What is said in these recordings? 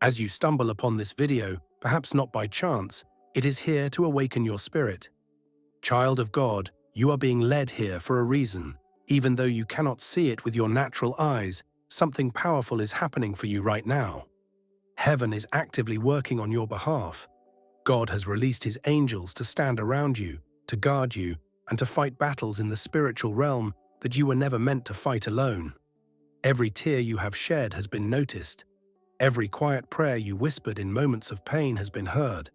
As you stumble upon this video, perhaps not by chance, it is here to awaken your spirit. Child of God, you are being led here for a reason. Even though you cannot see it with your natural eyes, something powerful is happening for you right now. Heaven is actively working on your behalf. God has released His angels to stand around you, to guard you, and to fight battles in the spiritual realm that you were never meant to fight alone. Every tear you have shed has been noticed. Every quiet prayer you whispered in moments of pain has been heard.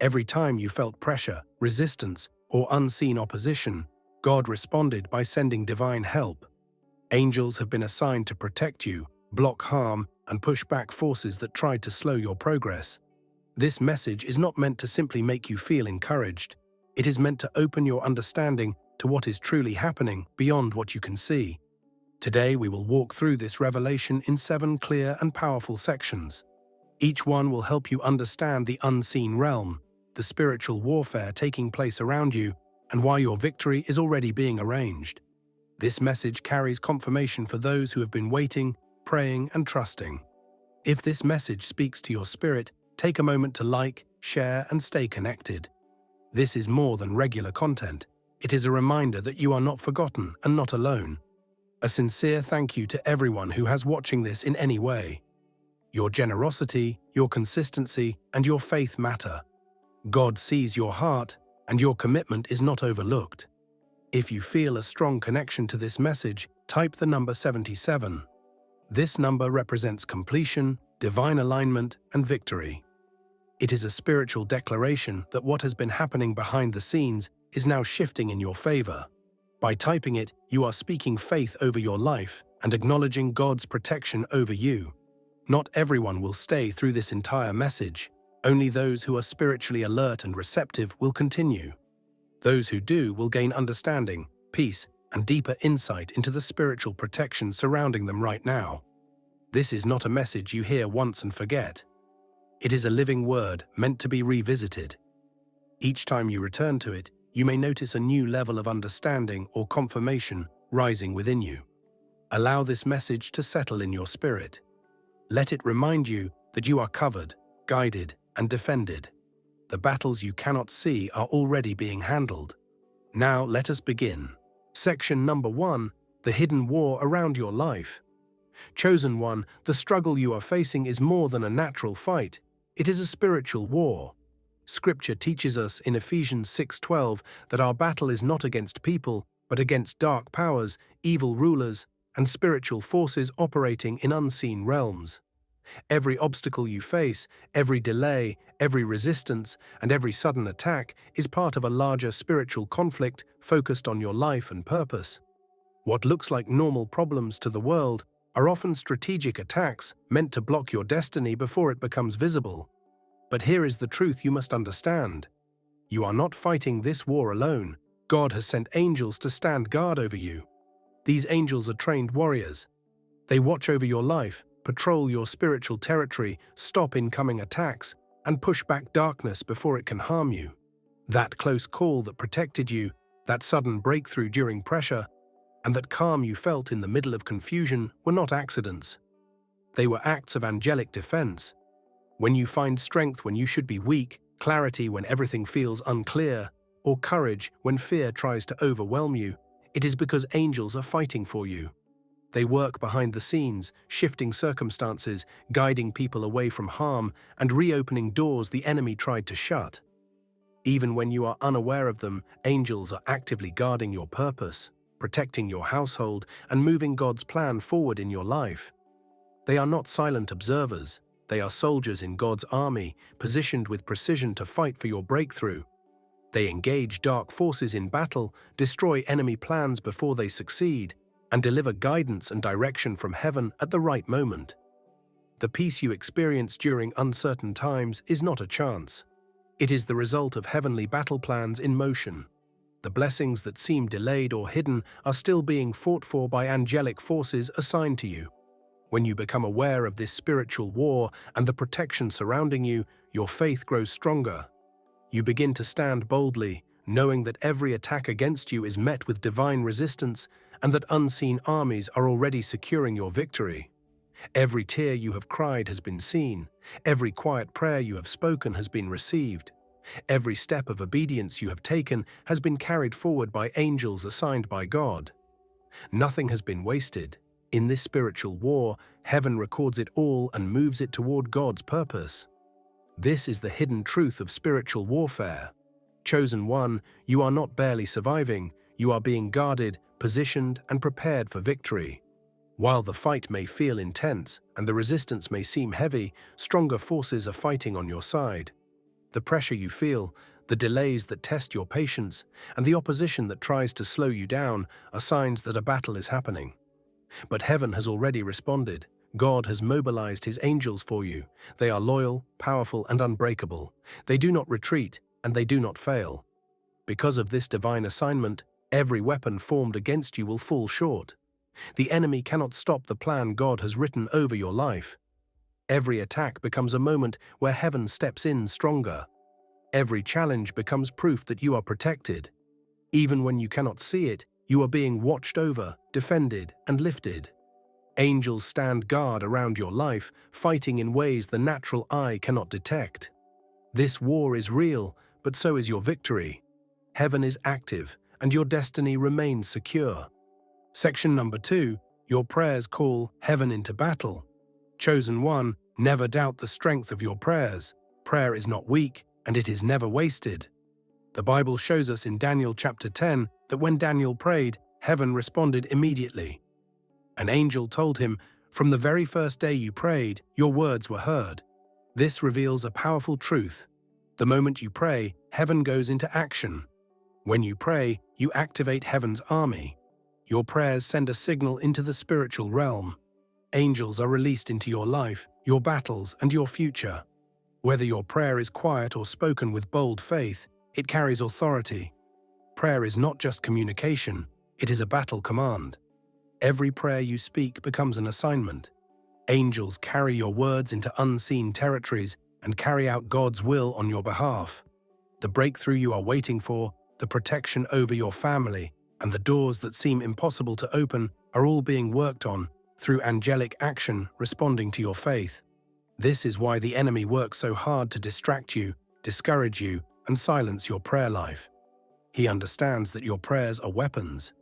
Every time you felt pressure, resistance, or unseen opposition, God responded by sending divine help. Angels have been assigned to protect you, block harm, and push back forces that tried to slow your progress. This message is not meant to simply make you feel encouraged. It is meant to open your understanding to what is truly happening beyond what you can see. Today we will walk through this revelation in 7 clear and powerful sections. Each one will help you understand the unseen realm, the spiritual warfare taking place around you, and why your victory is already being arranged. This message carries confirmation for those who have been waiting, praying, and trusting. If this message speaks to your spirit, take a moment to like, share, and stay connected. This is more than regular content. It is a reminder that you are not forgotten and not alone. A sincere thank you to everyone who has watching this in any way. Your generosity, your consistency, and your faith matter. God sees your heart, and your commitment is not overlooked. If you feel a strong connection to this message, type the number 77. This number represents completion, divine alignment, and victory. It is a spiritual declaration that what has been happening behind the scenes is now shifting in your favor. By typing it, you are speaking faith over your life and acknowledging God's protection over you. Not everyone will stay through this entire message. Only those who are spiritually alert and receptive will continue. Those who do will gain understanding, peace, and deeper insight into the spiritual protection surrounding them right now. This is not a message you hear once and forget. It is a living word meant to be revisited. Each time you return to it, you may notice a new level of understanding or confirmation rising within you. Allow this message to settle in your spirit. Let it remind you that you are covered, guided, and defended. The battles you cannot see are already being handled. Now let us begin. Section number 1, the hidden war around your life. Chosen one, the struggle you are facing is more than a natural fight. It is a spiritual war. Scripture teaches us in Ephesians 6:12 that our battle is not against people, but against dark powers, evil rulers, and spiritual forces operating in unseen realms. Every obstacle you face, every delay, every resistance, and every sudden attack is part of a larger spiritual conflict focused on your life and purpose. What looks like normal problems to the world are often strategic attacks meant to block your destiny before it becomes visible. But here is the truth you must understand. You are not fighting this war alone. God has sent angels to stand guard over you. These angels are trained warriors. They watch over your life, patrol your spiritual territory, stop incoming attacks, and push back darkness before it can harm you. That close call that protected you, that sudden breakthrough during pressure, and that calm you felt in the middle of confusion were not accidents. They were acts of angelic defense. When you find strength when you should be weak, clarity when everything feels unclear, or courage when fear tries to overwhelm you, it is because angels are fighting for you. They work behind the scenes, shifting circumstances, guiding people away from harm, and reopening doors the enemy tried to shut. Even when you are unaware of them, angels are actively guarding your purpose, protecting your household, and moving God's plan forward in your life. They are not silent observers. They are soldiers in God's army, positioned with precision to fight for your breakthrough. They engage dark forces in battle, destroy enemy plans before they succeed, and deliver guidance and direction from heaven at the right moment. The peace you experience during uncertain times is not a chance. It is the result of heavenly battle plans in motion. The blessings that seem delayed or hidden are still being fought for by angelic forces assigned to you. When you become aware of this spiritual war and the protection surrounding you, your faith grows stronger. You begin to stand boldly, knowing that every attack against you is met with divine resistance and that unseen armies are already securing your victory. Every tear you have cried has been seen. Every quiet prayer you have spoken has been received. Every step of obedience you have taken has been carried forward by angels assigned by God. Nothing has been wasted. In this spiritual war, heaven records it all and moves it toward God's purpose. This is the hidden truth of spiritual warfare. Chosen one, you are not barely surviving, you are being guarded, positioned, and prepared for victory. While the fight may feel intense and the resistance may seem heavy, stronger forces are fighting on your side. The pressure you feel, the delays that test your patience, and the opposition that tries to slow you down are signs that a battle is happening. But heaven has already responded. God has mobilized his angels for you. They are loyal, powerful, and unbreakable. They do not retreat, and they do not fail. Because of this divine assignment, every weapon formed against you will fall short. The enemy cannot stop the plan God has written over your life. Every attack becomes a moment where heaven steps in stronger. Every challenge becomes proof that you are protected. Even when you cannot see it, you are being watched over, defended, and lifted. Angels stand guard around your life, fighting in ways the natural eye cannot detect. This war is real, but so is your victory. Heaven is active, and your destiny remains secure. Section number 2, your prayers call heaven into battle. Chosen one, never doubt the strength of your prayers. Prayer is not weak, and it is never wasted. The Bible shows us in Daniel chapter 10 that when Daniel prayed, heaven responded immediately. An angel told him, "From the very first day you prayed, your words were heard." This reveals a powerful truth. The moment you pray, heaven goes into action. When you pray, you activate heaven's army. Your prayers send a signal into the spiritual realm. Angels are released into your life, your battles, and your future. Whether your prayer is quiet or spoken with bold faith, it carries authority. Prayer is not just communication, it is a battle command. Every prayer you speak becomes an assignment. Angels carry your words into unseen territories and carry out God's will on your behalf. The breakthrough you are waiting for, the protection over your family, and the doors that seem impossible to open are all being worked on through angelic action responding to your faith. This is why the enemy works so hard to distract you, discourage you, and silence your prayer life. He understands that your prayers are weapons.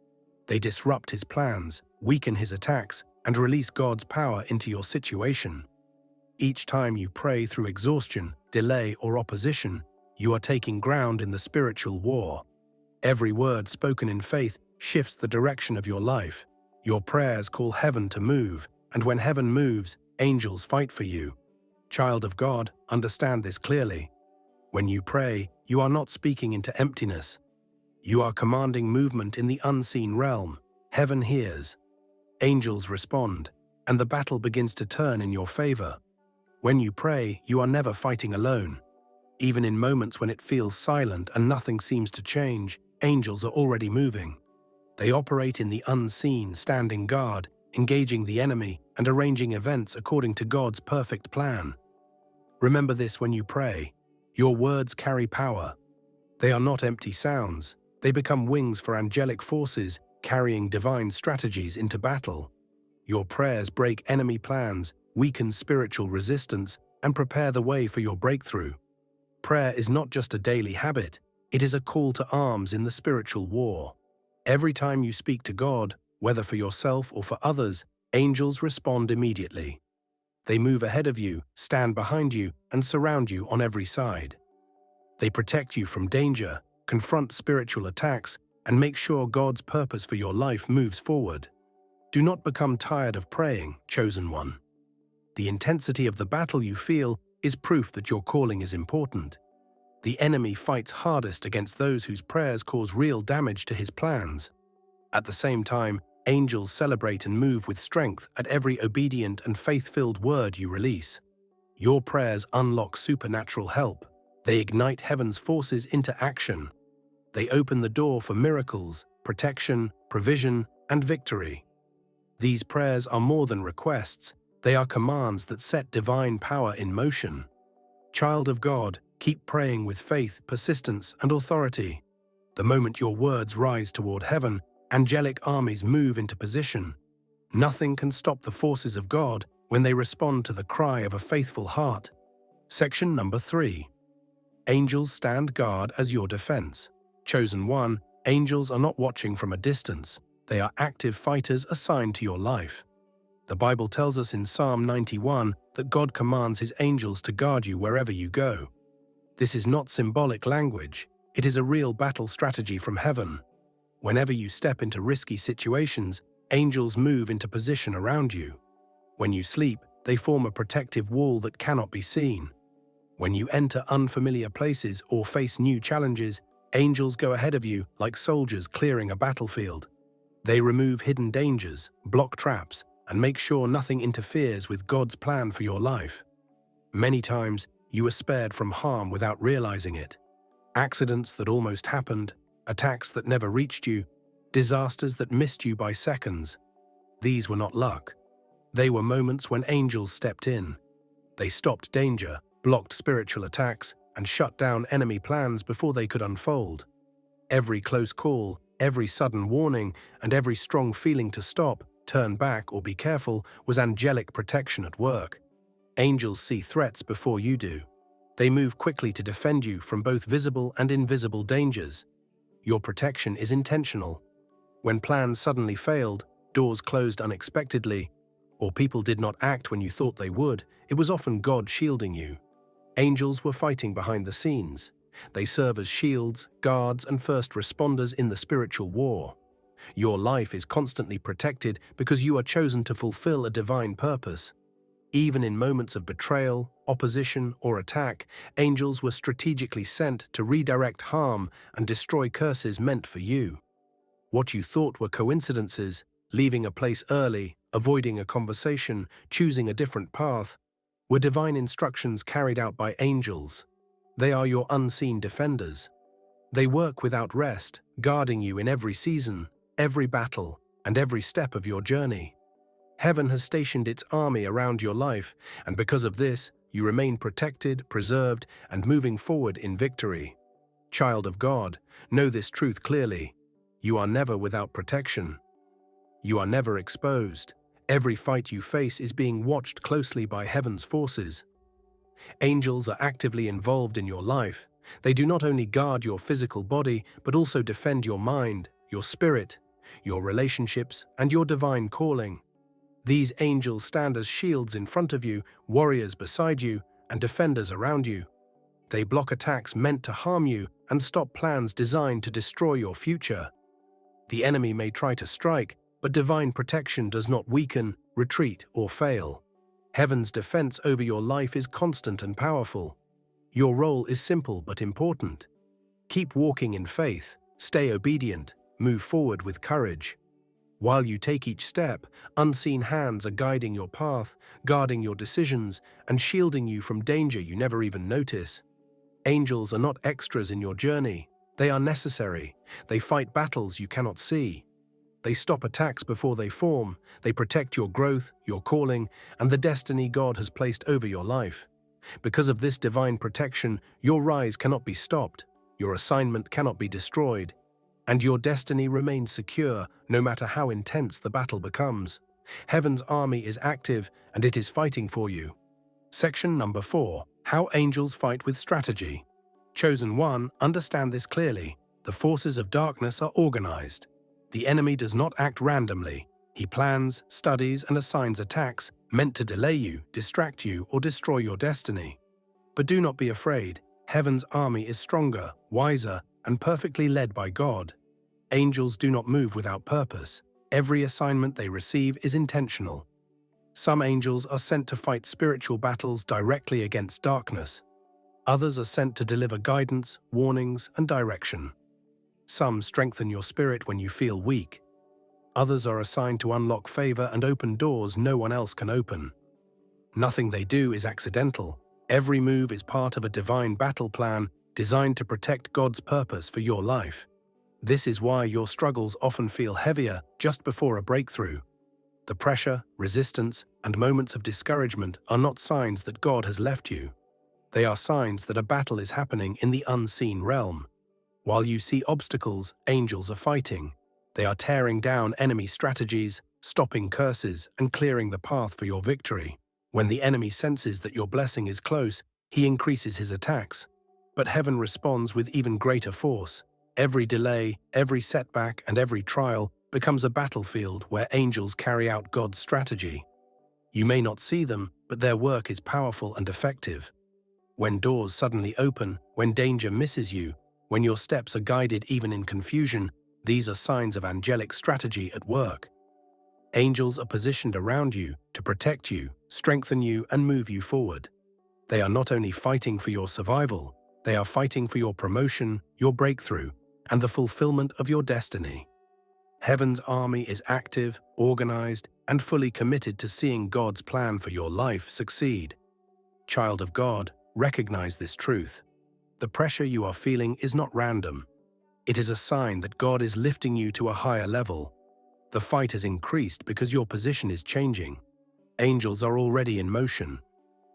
They disrupt his plans, weaken his attacks, and release God's power into your situation. Each time you pray through exhaustion, delay, or opposition, you are taking ground in the spiritual war. Every word spoken in faith shifts the direction of your life. Your prayers call heaven to move, and when heaven moves, angels fight for you. Child of God, understand this clearly. When you pray, you are not speaking into emptiness. You are commanding movement in the unseen realm. Heaven hears. Angels respond, and the battle begins to turn in your favor. When you pray, you are never fighting alone. Even in moments when it feels silent and nothing seems to change, angels are already moving. They operate in the unseen, standing guard, engaging the enemy, and arranging events according to God's perfect plan. Remember this when you pray. Your words carry power. They are not empty sounds. They become wings for angelic forces, carrying divine strategies into battle. Your prayers break enemy plans, weaken spiritual resistance, and prepare the way for your breakthrough. Prayer is not just a daily habit, it is a call to arms in the spiritual war. Every time you speak to God, whether for yourself or for others, angels respond immediately. They move ahead of you, stand behind you, and surround you on every side. They protect you from danger, confront spiritual attacks, and make sure God's purpose for your life moves forward. Do not become tired of praying, chosen one. The intensity of the battle you feel is proof that your calling is important. The enemy fights hardest against those whose prayers cause real damage to his plans. At the same time, angels celebrate and move with strength at every obedient and faith-filled word you release. Your prayers unlock supernatural help. They ignite heaven's forces into action. They open the door for miracles, protection, provision, and victory. These prayers are more than requests. They are commands that set divine power in motion. Child of God, keep praying with faith, persistence, and authority. The moment your words rise toward heaven, angelic armies move into position. Nothing can stop the forces of God when they respond to the cry of a faithful heart. Section number 3. Angels stand guard as your defense. Chosen one, angels are not watching from a distance. They are active fighters assigned to your life. The Bible tells us in Psalm 91 that God commands his angels to guard you wherever you go. This is not symbolic language. It is a real battle strategy from heaven. Whenever you step into risky situations, angels move into position around you. When you sleep, they form a protective wall that cannot be seen. When you enter unfamiliar places or face new challenges, angels go ahead of you like soldiers clearing a battlefield. They remove hidden dangers, block traps, and make sure nothing interferes with God's plan for your life. Many times, you are spared from harm without realizing it. Accidents that almost happened, attacks that never reached you, disasters that missed you by seconds. These were not luck. They were moments when angels stepped in. They stopped danger, blocked spiritual attacks, and shut down enemy plans before they could unfold. Every close call, every sudden warning, and every strong feeling to stop, turn back, or be careful was angelic protection at work. Angels see threats before you do. They move quickly to defend you from both visible and invisible dangers. Your protection is intentional. When plans suddenly failed, doors closed unexpectedly, or people did not act when you thought they would, it was often God shielding you. Angels were fighting behind the scenes. They serve as shields, guards, and first responders in the spiritual war. Your life is constantly protected because you are chosen to fulfill a divine purpose. Even in moments of betrayal, opposition, or attack, angels were strategically sent to redirect harm and destroy curses meant for you. What you thought were coincidences, leaving a place early, avoiding a conversation, choosing a different path, were divine instructions carried out by angels. They are your unseen defenders. They work without rest, guarding you in every season, every battle, and every step of your journey. Heaven has stationed its army around your life, and because of this, you remain protected, preserved, and moving forward in victory. Child of God, know this truth clearly. You are never without protection. You are never exposed. Every fight you face is being watched closely by heaven's forces. Angels are actively involved in your life. They do not only guard your physical body, but also defend your mind, your spirit, your relationships, and your divine calling. These angels stand as shields in front of you, warriors beside you, and defenders around you. They block attacks meant to harm you and stop plans designed to destroy your future. The enemy may try to strike, but divine protection does not weaken, retreat, or fail. Heaven's defense over your life is constant and powerful. Your role is simple but important. Keep walking in faith, stay obedient, move forward with courage. While you take each step, unseen hands are guiding your path, guarding your decisions, and shielding you from danger you never even notice. Angels are not extras in your journey. They are necessary. They fight battles you cannot see. They stop attacks before they form. They protect your growth, your calling, and the destiny God has placed over your life. Because of this divine protection, your rise cannot be stopped, your assignment cannot be destroyed, and your destiny remains secure no matter how intense the battle becomes. Heaven's army is active, and it is fighting for you. Section number 4. How angels fight with strategy. Chosen one, understand this clearly. The forces of darkness are organized. The enemy does not act randomly. He plans, studies, and assigns attacks meant to delay you, distract you, or destroy your destiny. But do not be afraid. Heaven's army is stronger, wiser, and perfectly led by God. Angels do not move without purpose. Every assignment they receive is intentional. Some angels are sent to fight spiritual battles directly against darkness. Others are sent to deliver guidance, warnings, and direction. Some strengthen your spirit when you feel weak. Others are assigned to unlock favor and open doors no one else can open. Nothing they do is accidental. Every move is part of a divine battle plan designed to protect God's purpose for your life. This is why your struggles often feel heavier just before a breakthrough. The pressure, resistance, and moments of discouragement are not signs that God has left you. They are signs that a battle is happening in the unseen realm. While you see obstacles, angels are fighting. They are tearing down enemy strategies, stopping curses, and clearing the path for your victory. When the enemy senses that your blessing is close, he increases his attacks. But heaven responds with even greater force. Every delay, every setback, and every trial becomes a battlefield where angels carry out God's strategy. You may not see them, but their work is powerful and effective. When doors suddenly open, when danger misses you, when your steps are guided even in confusion, these are signs of angelic strategy at work. Angels are positioned around you to protect you, strengthen you, and move you forward. They are not only fighting for your survival, they are fighting for your promotion, your breakthrough, and the fulfillment of your destiny. Heaven's army is active, organized, and fully committed to seeing God's plan for your life succeed. Child of God, recognize this truth. The pressure you are feeling is not random. It is a sign that God is lifting you to a higher level. The fight has increased because your position is changing. Angels are already in motion.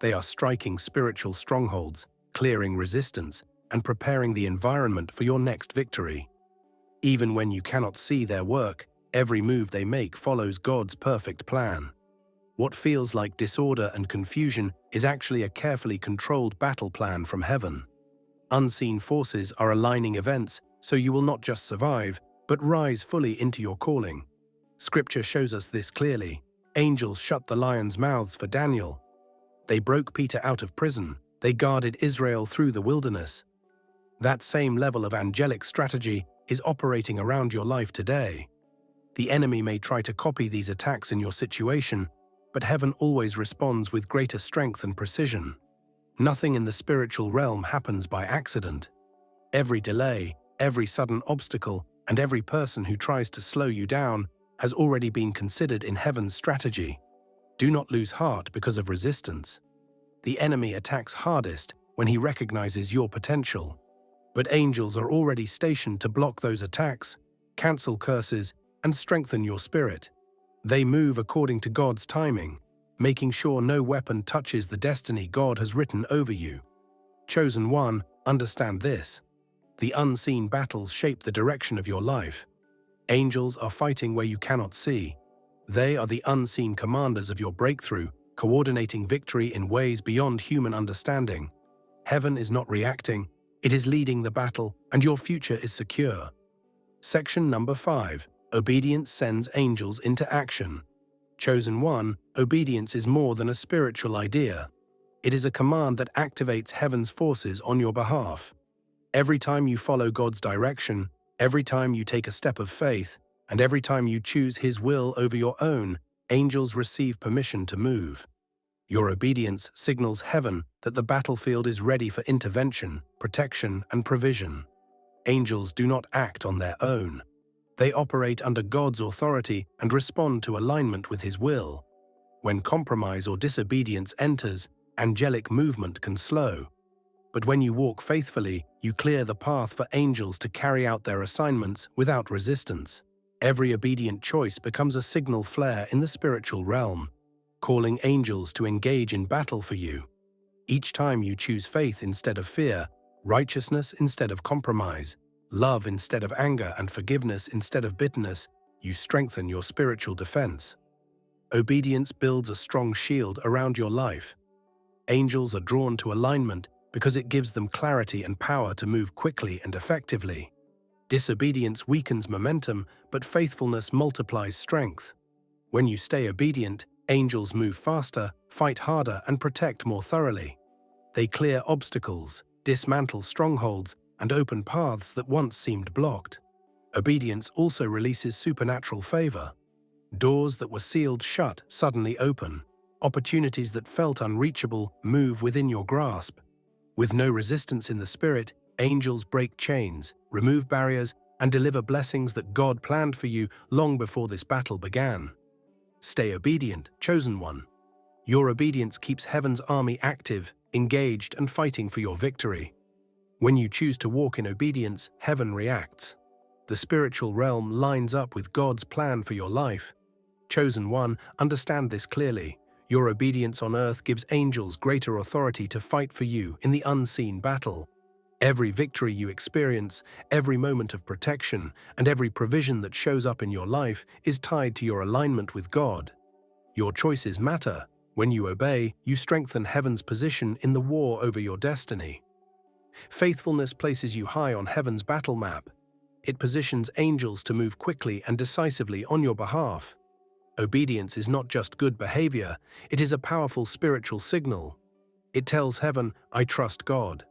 They are striking spiritual strongholds, clearing resistance, and preparing the environment for your next victory. Even when you cannot see their work, every move they make follows God's perfect plan. What feels like disorder and confusion is actually a carefully controlled battle plan from heaven. Unseen forces are aligning events so you will not just survive, but rise fully into your calling. Scripture shows us this clearly. Angels shut the lions' mouths for Daniel. They broke Peter out of prison. They guarded Israel through the wilderness. That same level of angelic strategy is operating around your life today. The enemy may try to copy these attacks in your situation, but heaven always responds with greater strength and precision. Nothing in the spiritual realm happens by accident. Every delay, every sudden obstacle, and every person who tries to slow you down has already been considered in heaven's strategy. Do not lose heart because of resistance. The enemy attacks hardest when he recognizes your potential. But angels are already stationed to block those attacks, cancel curses, and strengthen your spirit. They move according to God's timing, making sure no weapon touches the destiny God has written over you. Chosen one, understand this. The unseen battles shape the direction of your life. Angels are fighting where you cannot see. They are the unseen commanders of your breakthrough, coordinating victory in ways beyond human understanding. Heaven is not reacting, it is leading the battle, and your future is secure. Section number 5. Obedience sends angels into action. Chosen one, obedience is more than a spiritual idea. It is a command that activates heaven's forces on your behalf. Every time you follow God's direction, every time you take a step of faith, and every time you choose His will over your own, angels receive permission to move. Your obedience signals heaven that the battlefield is ready for intervention, protection, and provision. Angels do not act on their own. They operate under God's authority and respond to alignment with His will. When compromise or disobedience enters, angelic movement can slow. But when you walk faithfully, you clear the path for angels to carry out their assignments without resistance. Every obedient choice becomes a signal flare in the spiritual realm, calling angels to engage in battle for you. Each time you choose faith instead of fear, righteousness instead of compromise, love instead of anger, and forgiveness instead of bitterness, you strengthen your spiritual defense. Obedience builds a strong shield around your life. Angels are drawn to alignment because it gives them clarity and power to move quickly and effectively. Disobedience weakens momentum, but faithfulness multiplies strength. When you stay obedient, angels move faster, fight harder, and protect more thoroughly. They clear obstacles, dismantle strongholds, and open paths that once seemed blocked. Obedience also releases supernatural favor. Doors that were sealed shut suddenly open. Opportunities that felt unreachable move within your grasp. With no resistance in the spirit, angels break chains, remove barriers, and deliver blessings that God planned for you long before this battle began. Stay obedient, chosen one. Your obedience keeps heaven's army active, engaged, and fighting for your victory. When you choose to walk in obedience, heaven reacts. The spiritual realm lines up with God's plan for your life. Chosen one, understand this clearly. Your obedience on earth gives angels greater authority to fight for you in the unseen battle. Every victory you experience, every moment of protection, and every provision that shows up in your life is tied to your alignment with God. Your choices matter. When you obey, you strengthen heaven's position in the war over your destiny. Faithfulness places you high on heaven's battle map. It positions angels to move quickly and decisively on your behalf. Obedience is not just good behavior, it is a powerful spiritual signal. It tells heaven, I trust God.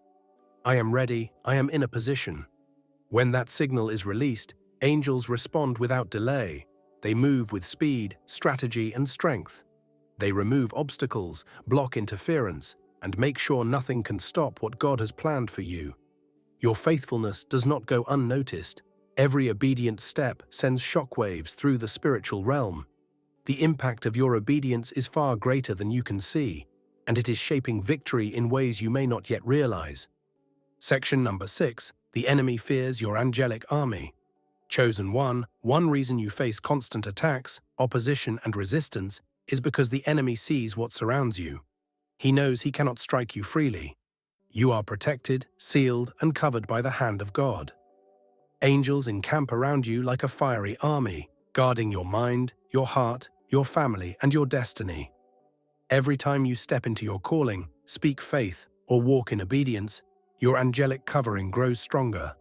I am ready, I am in a position. When that signal is released, angels respond without delay. They move with speed, strategy, and strength. They remove obstacles, block interference, and make sure nothing can stop what God has planned for you. Your faithfulness does not go unnoticed. Every obedient step sends shockwaves through the spiritual realm. The impact of your obedience is far greater than you can see, and it is shaping victory in ways you may not yet realize. Section number 6. The enemy fears your angelic army. Chosen one reason you face constant attacks, opposition, and resistance is because the enemy sees what surrounds you. He knows he cannot strike you freely. You are protected, sealed, and covered by the hand of God. Angels encamp around you like a fiery army, guarding your mind, your heart, your family, and your destiny. Every time you step into your calling, speak faith, or walk in obedience, your angelic covering grows stronger.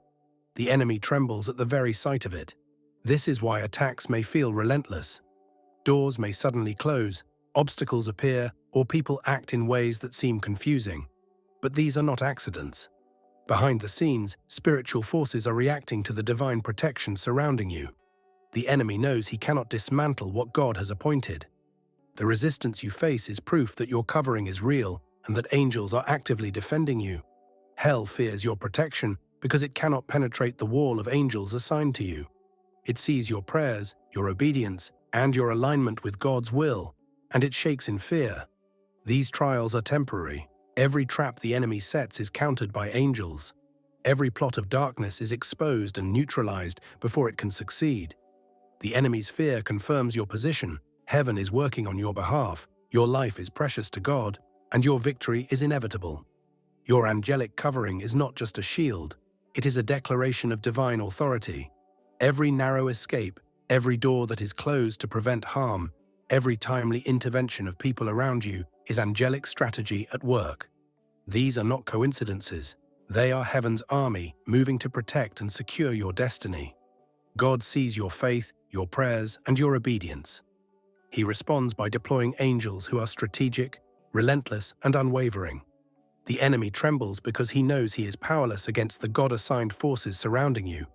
The enemy trembles at the very sight of it. This is why attacks may feel relentless. Doors may suddenly close, obstacles appear, or people act in ways that seem confusing. But these are not accidents. Behind the scenes, spiritual forces are reacting to the divine protection surrounding you. The enemy knows he cannot dismantle what God has appointed. The resistance you face is proof that your covering is real and that angels are actively defending you. Hell fears your protection because it cannot penetrate the wall of angels assigned to you. It sees your prayers, your obedience, and your alignment with God's will, and it shakes in fear. These trials are temporary. Every trap the enemy sets is countered by angels. Every plot of darkness is exposed and neutralized before it can succeed. The enemy's fear confirms your position. Heaven is working on your behalf. Your life is precious to God, and your victory is inevitable. Your angelic covering is not just a shield. It is a declaration of divine authority. Every narrow escape, every door that is closed to prevent harm, every timely intervention of people around you is angelic strategy at work. These are not coincidences. They are heaven's army moving to protect and secure your destiny. God sees your faith, your prayers, and your obedience. He responds by deploying angels who are strategic, relentless, and unwavering. The enemy trembles because he knows he is powerless against the God-assigned forces surrounding you.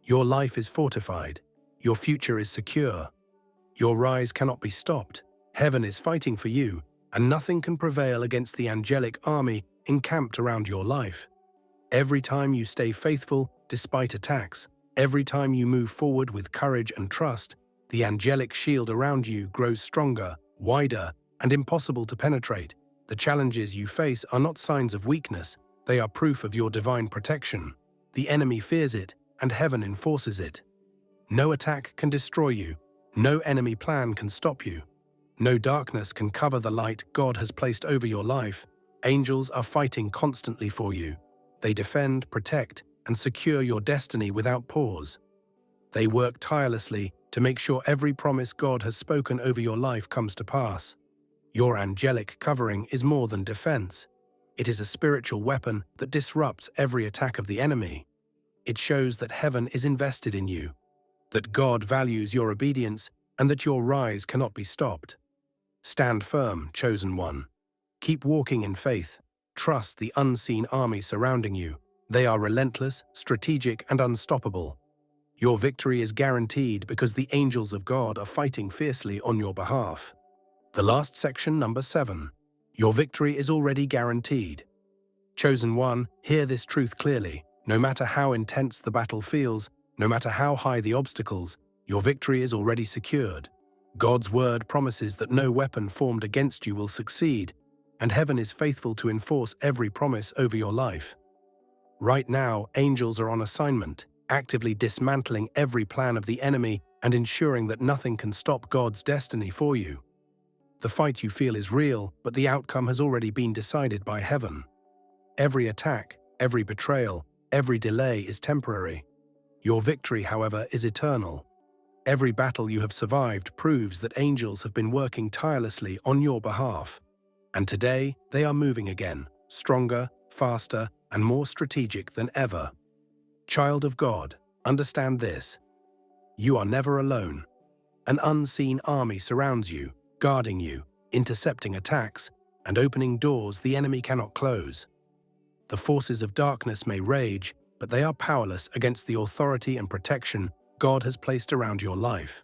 Your life is fortified. Your future is secure. Your rise cannot be stopped. Heaven is fighting for you, and nothing can prevail against the angelic army encamped around your life. Every time you stay faithful despite attacks, every time you move forward with courage and trust, the angelic shield around you grows stronger, wider, and impossible to penetrate. The challenges you face are not signs of weakness, they are proof of your divine protection. The enemy fears it, and heaven enforces it. No attack can destroy you. No enemy plan can stop you. No darkness can cover the light God has placed over your life. Angels are fighting constantly for you. They defend, protect, and secure your destiny without pause. They work tirelessly to make sure every promise God has spoken over your life comes to pass. Your angelic covering is more than defense. It is a spiritual weapon that disrupts every attack of the enemy. It shows that heaven is invested in you, that God values your obedience, and that your rise cannot be stopped. Stand firm, chosen one. Keep walking in faith. Trust the unseen army surrounding you. They are relentless, strategic, and unstoppable. Your victory is guaranteed because the angels of God are fighting fiercely on your behalf. The last section, number 7. Your victory is already guaranteed. Chosen one, hear this truth clearly. No matter how intense the battle feels, no matter how high the obstacles, your victory is already secured. God's word promises that no weapon formed against you will succeed, and heaven is faithful to enforce every promise over your life. Right now, angels are on assignment, actively dismantling every plan of the enemy and ensuring that nothing can stop God's destiny for you. The fight you feel is real, but the outcome has already been decided by heaven. Every attack, every betrayal, every delay is temporary. Your victory, however, is eternal. Every battle you have survived proves that angels have been working tirelessly on your behalf. And today, they are moving again, stronger, faster, and more strategic than ever. Child of God, understand this. You are never alone. An unseen army surrounds you, guarding you, intercepting attacks, and opening doors the enemy cannot close. The forces of darkness may rage, but they are powerless against the authority and protection God has placed around your life.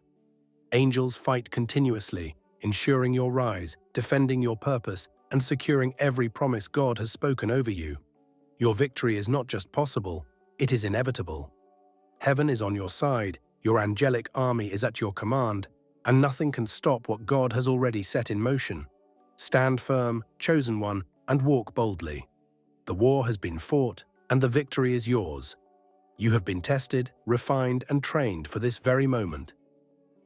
Angels fight continuously, ensuring your rise, defending your purpose, and securing every promise God has spoken over you. Your victory is not just possible, it is inevitable. Heaven is on your side, your angelic army is at your command, and nothing can stop what God has already set in motion. Stand firm, chosen one, and walk boldly. The war has been fought, and the victory is yours. You have been tested, refined, and trained for this very moment.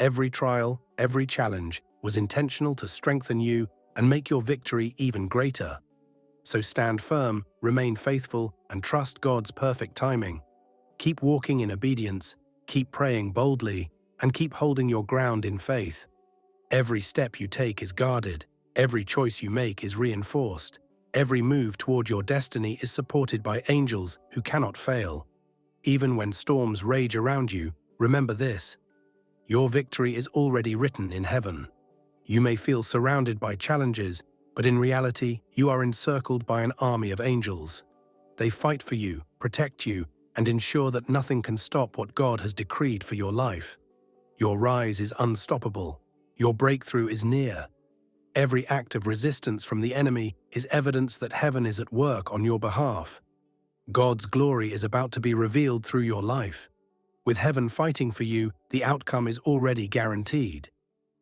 Every trial, every challenge was intentional to strengthen you and make your victory even greater. So stand firm, remain faithful, and trust God's perfect timing. Keep walking in obedience, keep praying boldly, and keep holding your ground in faith. Every step you take is guarded, every choice you make is reinforced, every move toward your destiny is supported by angels who cannot fail. Even when storms rage around you, remember this: your victory is already written in heaven. You may feel surrounded by challenges, but in reality, you are encircled by an army of angels. They fight for you, protect you, and ensure that nothing can stop what God has decreed for your life. Your rise is unstoppable. Your breakthrough is near. Every act of resistance from the enemy is evidence that heaven is at work on your behalf. God's glory is about to be revealed through your life. With heaven fighting for you, the outcome is already guaranteed.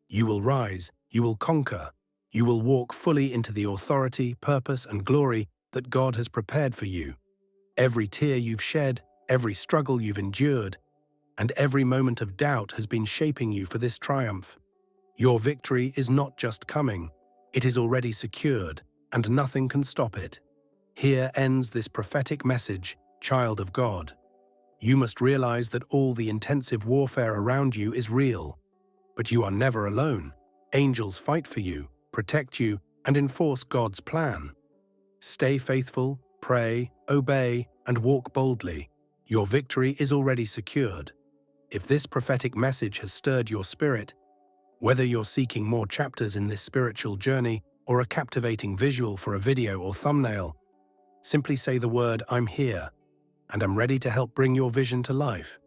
You will rise, you will conquer, you will walk fully into the authority, purpose, and glory that God has prepared for you. Every tear you've shed, every struggle you've endured, and every moment of doubt has been shaping you for this triumph. Your victory is not just coming, it is already secured, and nothing can stop it. Here ends this prophetic message, child of God. You must realize that all the intensive warfare around you is real. But you are never alone. Angels fight for you, protect you, and enforce God's plan. Stay faithful, pray, obey, and walk boldly. Your victory is already secured. If this prophetic message has stirred your spirit, whether you're seeking more chapters in this spiritual journey or a captivating visual for a video or thumbnail, simply say the word "I'm here," and I'm ready to help bring your vision to life.